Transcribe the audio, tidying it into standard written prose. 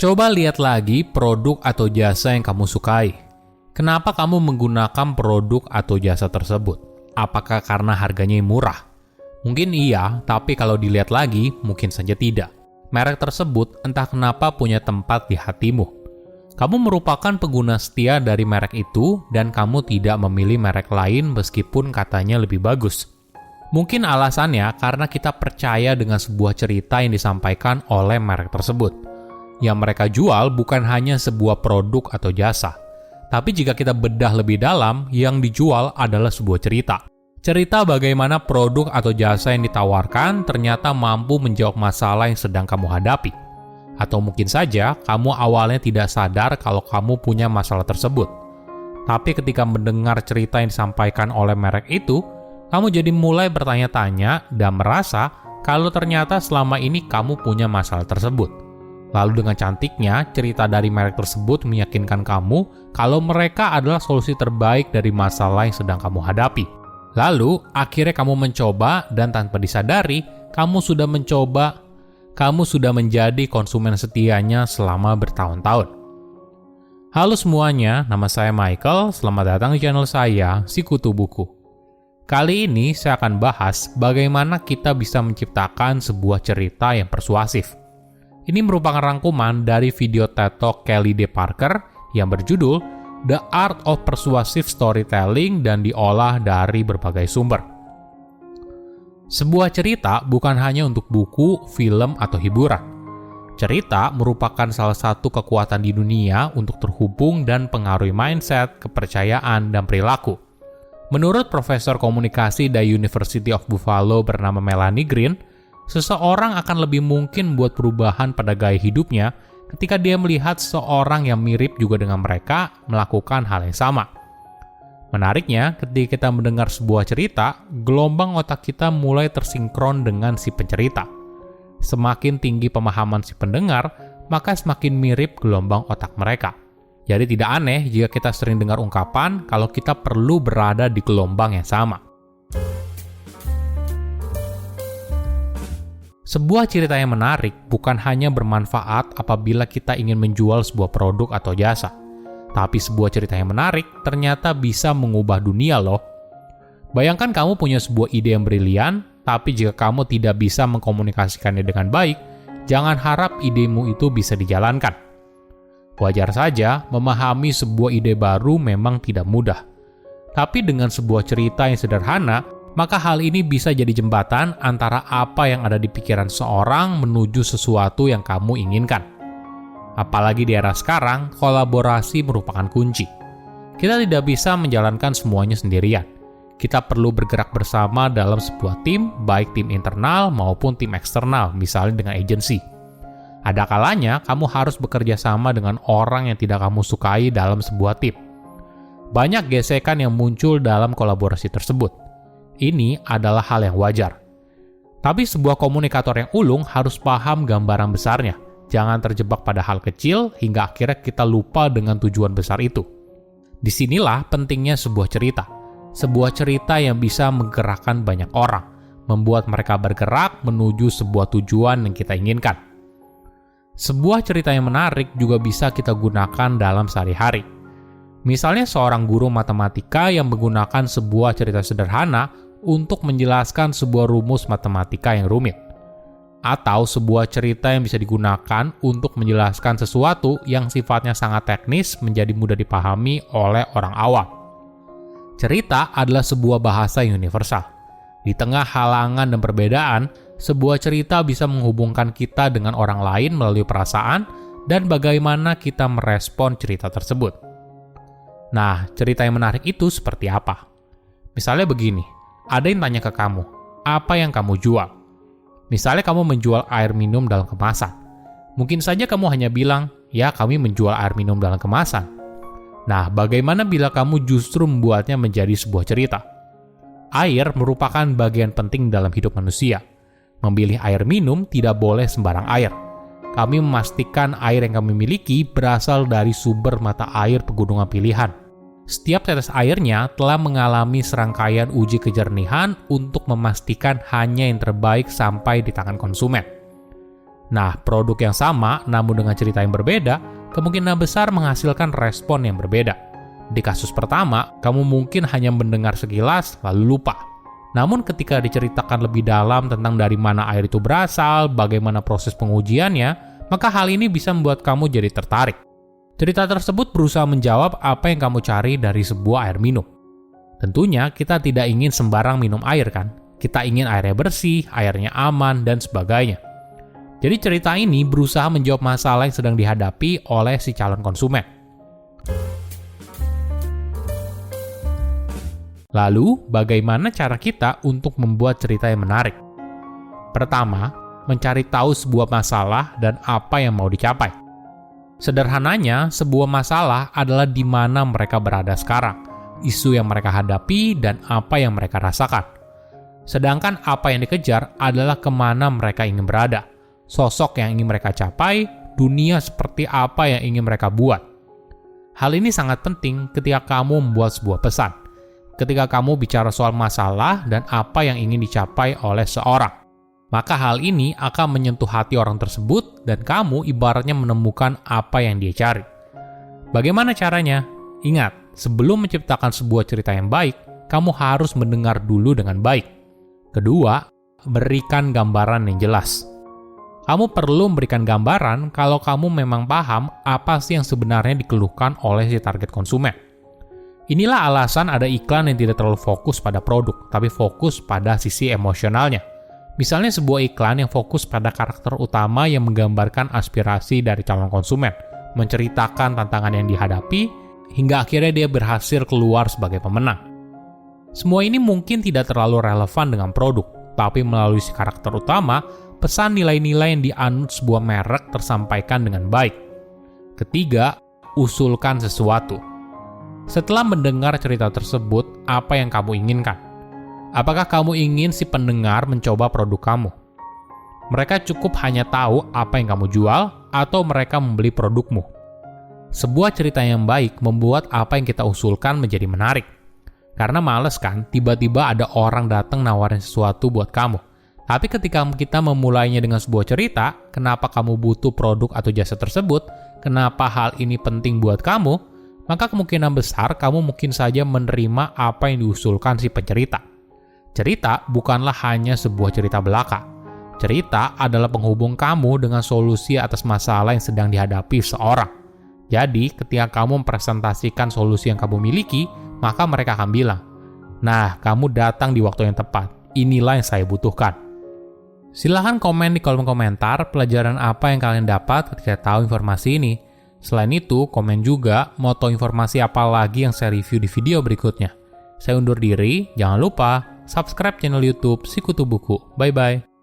Coba lihat lagi produk atau jasa yang kamu sukai. Kenapa kamu menggunakan produk atau jasa tersebut? Apakah karena harganya yang murah? Mungkin iya, tapi kalau dilihat lagi, mungkin saja tidak. Merek tersebut entah kenapa punya tempat di hatimu. Kamu merupakan pengguna setia dari merek itu dan kamu tidak memilih merek lain meskipun katanya lebih bagus. Mungkin alasannya karena kita percaya dengan sebuah cerita yang disampaikan oleh merek tersebut. Yang mereka jual bukan hanya sebuah produk atau jasa. Tapi jika kita bedah lebih dalam, yang dijual adalah sebuah cerita. Cerita bagaimana produk atau jasa yang ditawarkan ternyata mampu menjawab masalah yang sedang kamu hadapi. Atau mungkin saja kamu awalnya tidak sadar kalau kamu punya masalah tersebut. Tapi ketika mendengar cerita yang disampaikan oleh merek itu, kamu jadi mulai bertanya-tanya dan merasa kalau ternyata selama ini kamu punya masalah tersebut. Lalu dengan cantiknya, cerita dari merek tersebut meyakinkan kamu kalau mereka adalah solusi terbaik dari masalah yang sedang kamu hadapi. Lalu, akhirnya kamu mencoba dan tanpa disadari, kamu sudah menjadi konsumen setianya selama bertahun-tahun. Halo semuanya, nama saya Michael, selamat datang di channel saya, Sikutu Buku. Kali ini saya akan bahas bagaimana kita bisa menciptakan sebuah cerita yang persuasif. Ini merupakan rangkuman dari video TED Talk Kelly D. Parker yang berjudul The Art of Persuasive Storytelling dan diolah dari berbagai sumber. Sebuah cerita bukan hanya untuk buku, film, atau hiburan. Cerita merupakan salah satu kekuatan di dunia untuk terhubung dan pengaruhi mindset, kepercayaan, dan perilaku. Menurut Profesor Komunikasi dari University of Buffalo bernama Melanie Green, seseorang akan lebih mungkin buat perubahan pada gaya hidupnya ketika dia melihat seorang yang mirip juga dengan mereka melakukan hal yang sama. Menariknya, ketika kita mendengar sebuah cerita, gelombang otak kita mulai tersinkron dengan si pencerita. Semakin tinggi pemahaman si pendengar, maka semakin mirip gelombang otak mereka. Jadi tidak aneh jika kita sering dengar ungkapan kalau kita perlu berada di gelombang yang sama. Sebuah cerita yang menarik bukan hanya bermanfaat apabila kita ingin menjual sebuah produk atau jasa. Tapi sebuah cerita yang menarik ternyata bisa mengubah dunia loh. Bayangkan kamu punya sebuah ide yang brilian, tapi jika kamu tidak bisa mengkomunikasikannya dengan baik, jangan harap idemu itu bisa dijalankan. Wajar saja, memahami sebuah ide baru memang tidak mudah. Tapi dengan sebuah cerita yang sederhana, maka hal ini bisa jadi jembatan antara apa yang ada di pikiran seorang menuju sesuatu yang kamu inginkan. Apalagi di era sekarang, kolaborasi merupakan kunci. Kita tidak bisa menjalankan semuanya sendirian. Kita perlu bergerak bersama dalam sebuah tim, baik tim internal maupun tim eksternal, misalnya dengan agensi. Ada kalanya kamu harus bekerja sama dengan orang yang tidak kamu sukai dalam sebuah tim. Banyak gesekan yang muncul dalam kolaborasi tersebut. Ini adalah hal yang wajar. Tapi sebuah komunikator yang ulung harus paham gambaran besarnya. Jangan terjebak pada hal kecil hingga akhirnya kita lupa dengan tujuan besar itu. Disinilah pentingnya sebuah cerita. Sebuah cerita yang bisa menggerakkan banyak orang, membuat mereka bergerak menuju sebuah tujuan yang kita inginkan. Sebuah cerita yang menarik juga bisa kita gunakan dalam sehari-hari. Misalnya seorang guru matematika yang menggunakan sebuah cerita sederhana untuk menjelaskan sebuah rumus matematika yang rumit. Atau sebuah cerita yang bisa digunakan untuk menjelaskan sesuatu yang sifatnya sangat teknis menjadi mudah dipahami oleh orang awam. Cerita adalah sebuah bahasa yang universal. Di tengah halangan dan perbedaan, sebuah cerita bisa menghubungkan kita dengan orang lain melalui perasaan dan bagaimana kita merespon cerita tersebut. Nah, cerita yang menarik itu seperti apa? Misalnya begini, ada yang tanya ke kamu, apa yang kamu jual? Misalnya kamu menjual air minum dalam kemasan. Mungkin saja kamu hanya bilang, ya kami menjual air minum dalam kemasan. Nah, bagaimana bila kamu justru membuatnya menjadi sebuah cerita? Air merupakan bagian penting dalam hidup manusia. Memilih air minum tidak boleh sembarang air. Kami memastikan air yang kami miliki berasal dari sumber mata air pegunungan pilihan. Setiap tetes airnya telah mengalami serangkaian uji kejernihan untuk memastikan hanya yang terbaik sampai di tangan konsumen. Nah, produk yang sama namun dengan cerita yang berbeda, kemungkinan besar menghasilkan respon yang berbeda. Di kasus pertama, kamu mungkin hanya mendengar sekilas lalu lupa. Namun ketika diceritakan lebih dalam tentang dari mana air itu berasal, bagaimana proses pengujiannya, maka hal ini bisa membuat kamu jadi tertarik. Cerita tersebut berusaha menjawab apa yang kamu cari dari sebuah air minum. Tentunya kita tidak ingin sembarang minum air kan? Kita ingin airnya bersih, airnya aman, dan sebagainya. Jadi cerita ini berusaha menjawab masalah yang sedang dihadapi oleh si calon konsumen. Lalu, bagaimana cara kita untuk membuat cerita yang menarik? Pertama, mencari tahu sebuah masalah dan apa yang mau dicapai. Sederhananya, sebuah masalah adalah di mana mereka berada sekarang, isu yang mereka hadapi, dan apa yang mereka rasakan. Sedangkan apa yang dikejar adalah kemana mereka ingin berada, sosok yang ingin mereka capai, dunia seperti apa yang ingin mereka buat. Hal ini sangat penting ketika kamu membuat sebuah pesan. Ketika kamu bicara soal masalah dan apa yang ingin dicapai oleh seorang, maka hal ini akan menyentuh hati orang tersebut dan kamu ibaratnya menemukan apa yang dia cari. Bagaimana caranya? Ingat, sebelum menciptakan sebuah cerita yang baik, kamu harus mendengar dulu dengan baik. Kedua, berikan gambaran yang jelas. Kamu perlu memberikan gambaran kalau kamu memang paham apa sih yang sebenarnya dikeluhkan oleh si target konsumen. Inilah alasan ada iklan yang tidak terlalu fokus pada produk, tapi fokus pada sisi emosionalnya. Misalnya sebuah iklan yang fokus pada karakter utama yang menggambarkan aspirasi dari calon konsumen, menceritakan tantangan yang dihadapi, hingga akhirnya dia berhasil keluar sebagai pemenang. Semua ini mungkin tidak terlalu relevan dengan produk, tapi melalui si karakter utama, pesan nilai-nilai yang dianut sebuah merek tersampaikan dengan baik. Ketiga, usulkan sesuatu. Setelah mendengar cerita tersebut, apa yang kamu inginkan? Apakah kamu ingin si pendengar mencoba produk kamu? Mereka cukup hanya tahu apa yang kamu jual, atau mereka membeli produkmu. Sebuah cerita yang baik membuat apa yang kita usulkan menjadi menarik. Karena males kan, tiba-tiba ada orang datang nawarin sesuatu buat kamu. Tapi ketika kita memulainya dengan sebuah cerita, kenapa kamu butuh produk atau jasa tersebut, kenapa hal ini penting buat kamu, maka kemungkinan besar kamu mungkin saja menerima apa yang diusulkan si pencerita. Cerita bukanlah hanya sebuah cerita belaka. Cerita adalah penghubung kamu dengan solusi atas masalah yang sedang dihadapi seorang. Jadi, ketika kamu mempresentasikan solusi yang kamu miliki, maka mereka akan bilang, "Nah, kamu datang di waktu yang tepat. Inilah yang saya butuhkan." Silahkan komen di kolom komentar pelajaran apa yang kalian dapat ketika tahu informasi ini. Selain itu, komen juga mau tahu informasi apa lagi yang saya review di video berikutnya. Saya undur diri, jangan lupa subscribe channel YouTube Sikutu Buku. Bye-bye.